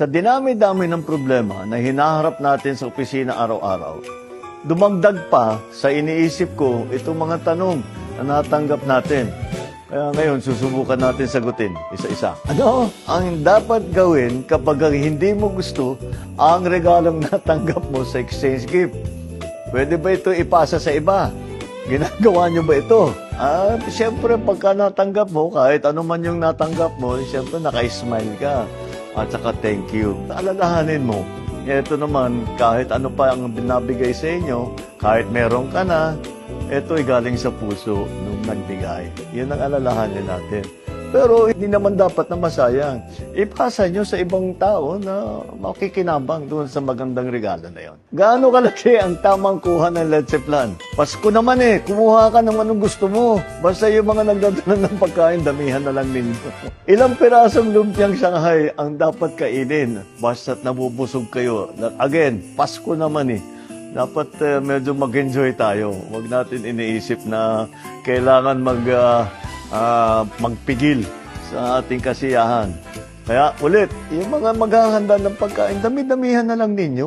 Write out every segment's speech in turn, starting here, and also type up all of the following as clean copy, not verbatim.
Sa dinami-dami ng problema na hinaharap natin sa opisina araw-araw, dumagdag pa sa iniisip ko itong mga tanong na natanggap natin. Kaya ngayon, susubukan natin sagutin isa-isa. Ano ang dapat gawin kapag hindi mo gusto ang regalong natanggap mo sa exchange gift? Pwede ba ito ipasa sa iba? Ginagawa nyo ba ito? Siyempre, pagka natanggap mo, kahit ano man yung natanggap mo, siyempre, naka-smile ka. At saka, thank you. Alalahanin mo. Ito naman, kahit ano pa ang binabigay sa inyo, kahit meron ka na, ito'y galing sa puso nung nagbigay. Yan ang alalahanin natin. Pero hindi naman dapat na masayang. Ipasa nyo sa ibang tao na makikinabang doon sa magandang regalo na yon. Gaano kalaki ang tamang kuha ng Leche Plan? Pasko naman kumuha ka ng anong gusto mo. Basta yung mga nagdadala ng pagkain, damihan na lang ninyo. Ilang pirasong lumpiang Shanghai ang dapat kainin? Basta't nabubusog kayo. Again, Pasko naman Dapat medyo mag-enjoy tayo. Huwag natin iniisip na kailangan magpigil sa ating kasiyahan. Kaya ulit, yung mga maghahanda ng pagkain, dami-damihan na lang ninyo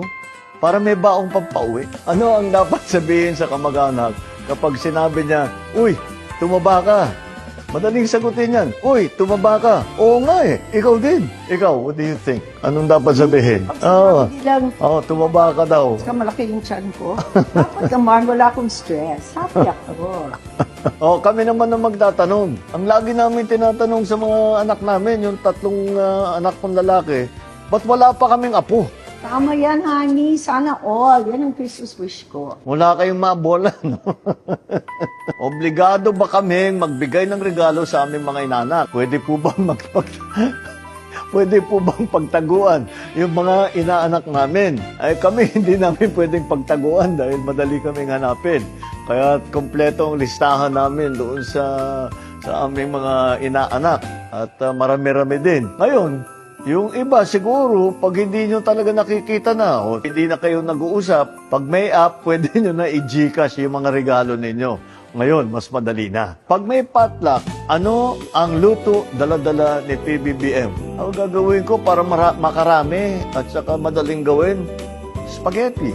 para may baong pampauwi. Ano ang dapat sabihin sa kamag-anak kapag sinabi niya, "Uy, tumaba ka"? Madaling sagutin yan. "Uy, tumaba ka." Oo nga ikaw din. Ikaw, what do you think? Anong dapat sabihin? Tumaba ka daw. Saka malaki yung tiyan ko. Dapat naman, wala akong stress. Happy ako. Kami naman ang magtatanong. Ang lagi namin tinatanong sa mga anak namin, yung tatlong anak kong lalaki, ba't wala pa kaming apo? Tama yan, honey. Sana all. Yan ang Christmas wish ko. Wala kayong mabola, no? Obligado ba kaming magbigay ng regalo sa aming mga inanak? Pwede po ba Pwede po bang pagtaguan yung mga inaanak namin? Kami hindi namin pwedeng pagtaguan dahil madali kaming hanapin. Kaya kompleto ang listahan namin doon sa aming mga inaanak at marami-rami din. Ngayon, yung iba siguro, pag hindi nyo talaga nakikita na o hindi na kayo nag-uusap, pag may app, pwede nyo na i-Gcash yung mga regalo ninyo. Ngayon, mas madali na. Pag may potluck, ano ang luto dala-dala ni PBBM? Ang gagawin ko para makarami at saka madaling gawin? Spaghetti.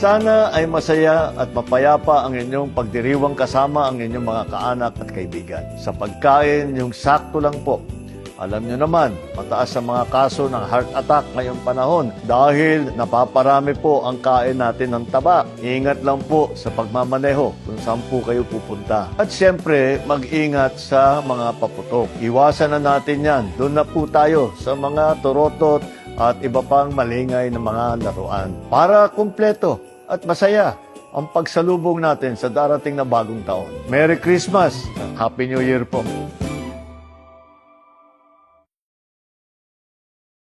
Sana ay masaya at mapayapa ang inyong pagdiriwang kasama ang inyong mga kaanak at kaibigan. Sa pagkain, yung sakto lang po. Alam nyo naman, mataas ang mga kaso ng heart attack ngayong panahon dahil napaparami po ang kain natin ng taba. Ingat lang po sa pagmamaneho kung saan po kayo pupunta. At siyempre, mag-ingat sa mga paputok. Iwasan na natin yan. Doon na po tayo sa mga turotot at iba pang malingay na mga laruan. Para kumpleto at masaya ang pagsalubong natin sa darating na bagong taon. Merry Christmas! Happy New Year po!